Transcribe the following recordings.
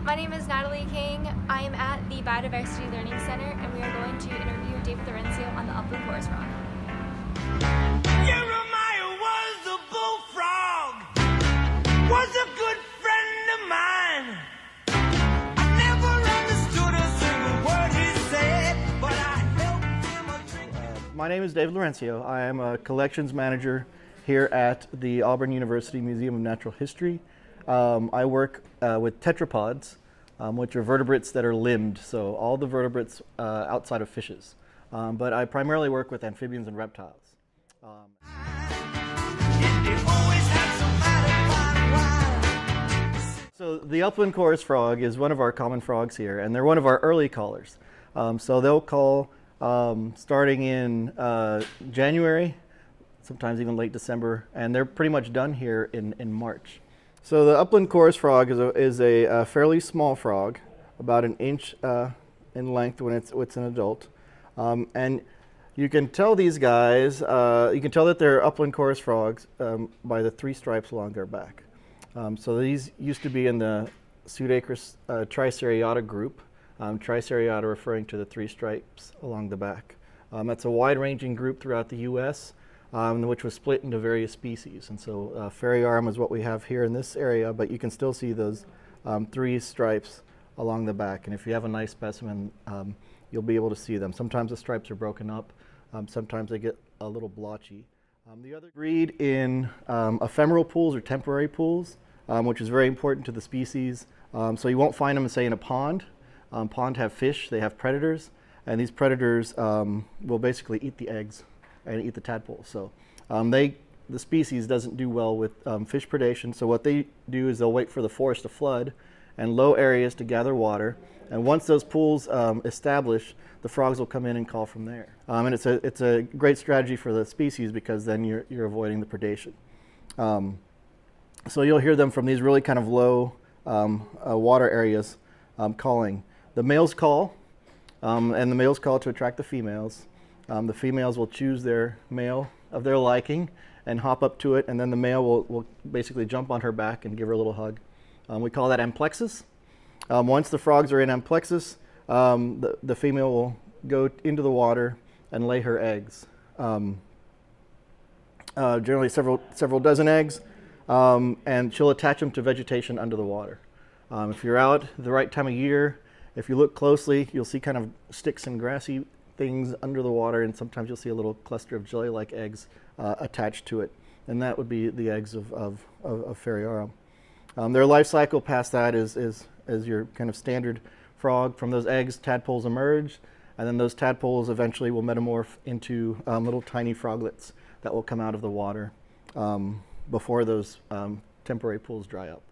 My name is Natalie King. I am at the Biodiversity Learning Center, and we are going to interview David Laurencio on the Upland chorus frog. Jeremiah was a bullfrog, was a good friend of mine. I never understood a single word he said, but I helped him a drink. My name is David Laurencio. I am a collections manager here at the Auburn University Museum of Natural History. I work with tetrapods, which are vertebrates that are limbed, so all the vertebrates outside of fishes. But I primarily work with amphibians and reptiles. So the upland chorus frog is one of our common frogs here, and they're one of our early callers. So they'll call starting in January, sometimes even late December, and they're pretty much done here in March. So the upland chorus frog is a fairly small frog, about an inch in length when it's an adult. And you can tell these guys, you can tell that they're upland chorus frogs by the three stripes along their back. So these used to be in the Pseudacris triceriata group, triceriata referring to the three stripes along the back. That's a wide-ranging group throughout the U.S., which was split into various species. And so Ferriarum is what we have here in this area, but you can still see those three stripes along the back. And if you have a nice specimen, you'll be able to see them. Sometimes the stripes are broken up. Sometimes they get a little blotchy. The other breed in ephemeral pools or temporary pools, which is very important to the species. So you won't find them, say, in a pond. Ponds have fish, they have predators, and these predators will basically eat the eggs and eat the tadpoles. So the species doesn't do well with fish predation. So what they do is they'll wait for the forest to flood and low areas to gather water. And once those pools establish, the frogs will come in and call from there. And it's a great strategy for the species because then you're avoiding the predation. So you'll hear them from these really kind of low water areas calling. The males call, and the males call to attract the females. The females will choose their male of their liking and hop up to it, and then the male will basically jump on her back and give her a little hug. We call that amplexus. Once the frogs are in amplexus, the female will go into the water and lay her eggs. Generally several dozen eggs, and she'll attach them to vegetation under the water. If you're out the right time of year, if you look closely, you'll see kind of sticks and grassy things under the water, and sometimes you'll see a little cluster of jelly-like eggs attached to it, and that would be the eggs of Ferriarum. Their life cycle past that is your kind of standard frog. From those eggs, tadpoles emerge, and then those tadpoles eventually will metamorph into little tiny froglets that will come out of the water before those temporary pools dry up.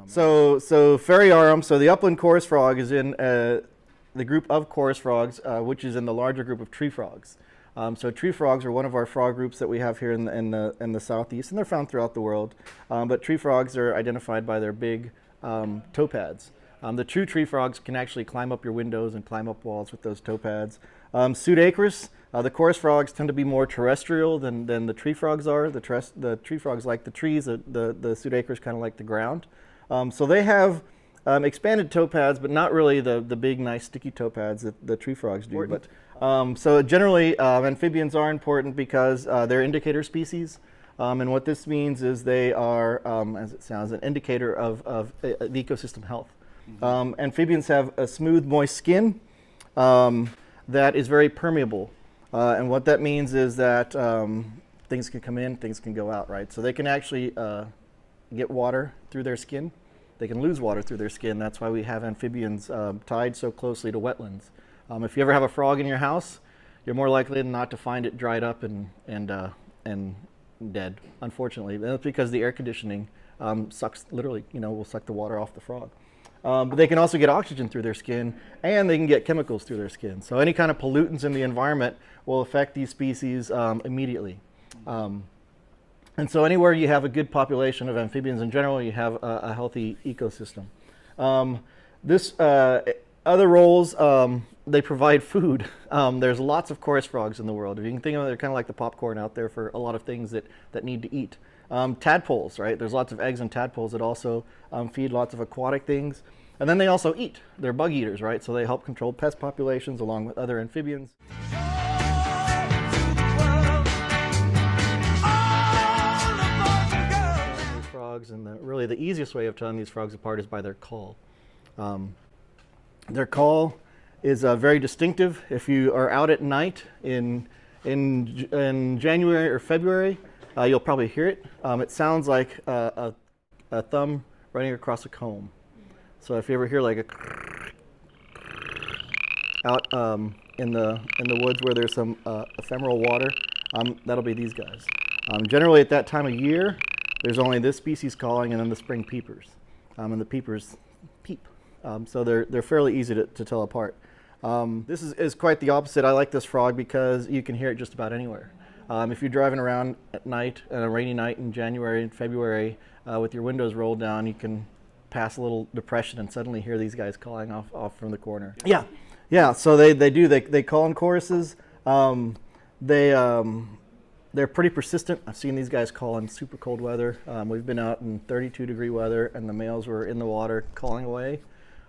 So Ferriarum, so the upland chorus frog is in the group of chorus frogs, which is in the larger group of tree frogs. So tree frogs are one of our frog groups that we have here in the southeast, and they're found throughout the world. But tree frogs are identified by their big toe pads. The true tree frogs can actually climb up your windows and climb up walls with those toe pads. Pseudacris, the chorus frogs tend to be more terrestrial than the tree frogs are. The tree frogs like the trees, the Pseudacris kind of like the ground. So they have expanded toe pads, but not really the big, nice, sticky toe pads that the tree frogs do. But, so generally, amphibians are important because they're indicator species. And what this means is they are, as it sounds, an indicator of the ecosystem health. Amphibians have a smooth, moist skin that is very permeable. And what that means is that things can come in, things can go out, right? So they can actually get water through their skin. They can lose water through their skin. That's why we have amphibians tied so closely to wetlands. If you ever have a frog in your house, you're more likely than not to find it dried up and dead, unfortunately. And that's because the air conditioning sucks, literally, will suck the water off the frog. But they can also get oxygen through their skin, and they can get chemicals through their skin. So any kind of pollutants in the environment will affect these species immediately. And so anywhere you have a good population of amphibians in general, you have a healthy ecosystem. Other roles, they provide food. There's lots of chorus frogs in the world. If you can think of it, they're kind of like the popcorn out there for a lot of things that need to eat. Tadpoles, right? There's lots of eggs in tadpoles that also feed lots of aquatic things. And then they also eat. They're bug eaters, right? So they help control pest populations along with other amphibians. These frogs, and really the easiest way of telling these frogs apart is by their call. Their call is very distinctive. If you are out at night in January or February, you'll probably hear it. It sounds like a thumb running across a comb. So if you ever hear like a out in the woods where there's some ephemeral water, that'll be these guys. Generally at that time of year, there's only this species calling, and then the spring peepers, and the peepers peep. So they're fairly easy to tell apart. This is quite the opposite. I like this frog because you can hear it just about anywhere. If you're driving around at night, on a rainy night in January and February, with your windows rolled down, you can pass a little depression and suddenly hear these guys calling off from the corner. Yeah. So they call in choruses. They're pretty persistent. I've seen these guys call in super cold weather. We've been out in 32-degree weather, and the males were in the water calling away.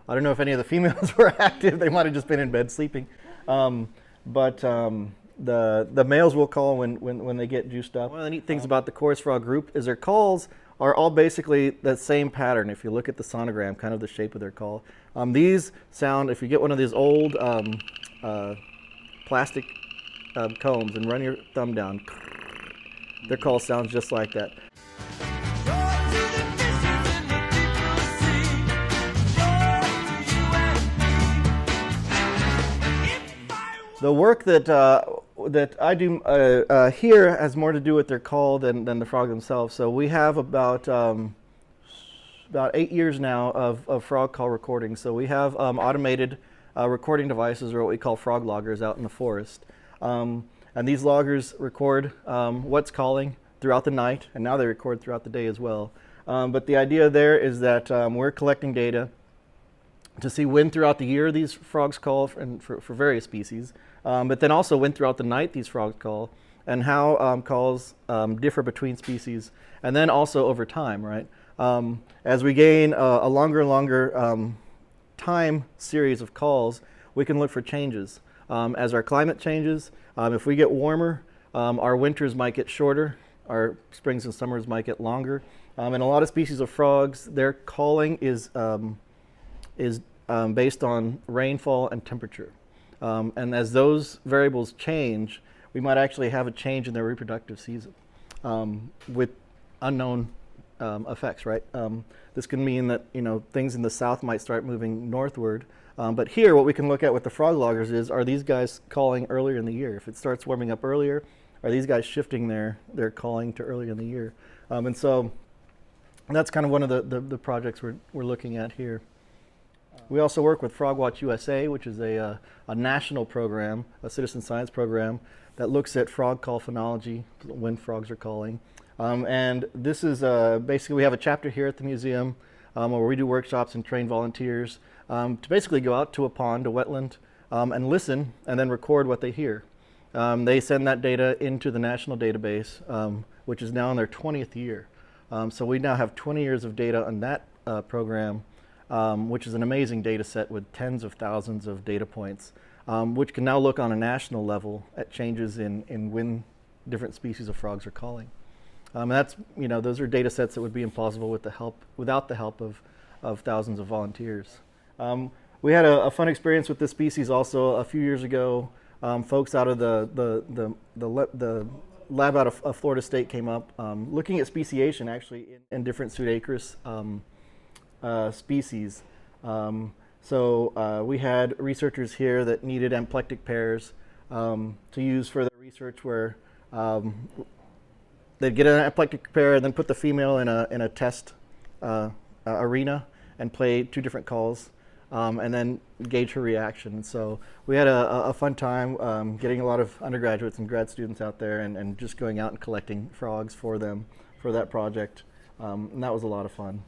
I don't know if any of the females were active. They might have just been in bed sleeping. But the males will call when they get juiced up. One of the neat things about the chorus frog group is their calls are all basically the same pattern. If you look at the sonogram, kind of the shape of their call. These sound, if you get one of these old plastic combs and run your thumb down, their call sounds just like that. The work that I do here has more to do with their call than the frog themselves. So we have about 8 years now of frog call recording. So we have automated recording devices, or what we call frog loggers, out in the forest. And these loggers record what's calling throughout the night, and now they record throughout the day as well. But the idea there is that we're collecting data to see when throughout the year these frogs call for various species, but then also when throughout the night these frogs call, and how calls differ between species, and then also over time, right? As we gain a longer and longer time series of calls, we can look for changes. As our climate changes, if we get warmer, our winters might get shorter, our springs and summers might get longer. And a lot of species of frogs, their calling is based on rainfall and temperature. And as those variables change, we might actually have a change in their reproductive season with unknown effects, right? This can mean that things in the south might start moving northward. But here, what we can look at with the frog loggers is, are these guys calling earlier in the year? If it starts warming up earlier, are these guys shifting their calling to earlier in the year? And so that's kind of one of the projects we're looking at here. We also work with Frog Watch USA, which is a national program, a citizen science program that looks at frog call phonology, when frogs are calling. And this is basically, we have a chapter here at the museum where we do workshops and train volunteers to basically go out to a pond, a wetland, and listen and then record what they hear. They send that data into the national database, which is now in their 20th year. So we now have 20 years of data on that program, which is an amazing data set with tens of thousands of data points, which can now look on a national level at changes in when different species of frogs are calling. And that's, those are data sets that would be impossible without the help of thousands of volunteers. We had a fun experience with this species also a few years ago. Folks out of the lab out of Florida State came up looking at speciation actually in different pseudacarus species. So we had researchers here that needed amplectic pairs to use for their research, where they'd get an amplectic pair and then put the female in a test arena and play two different calls, and then gauge her reaction. So we had a fun time getting a lot of undergraduates and grad students out there and just going out and collecting frogs for them for that project. And that was a lot of fun.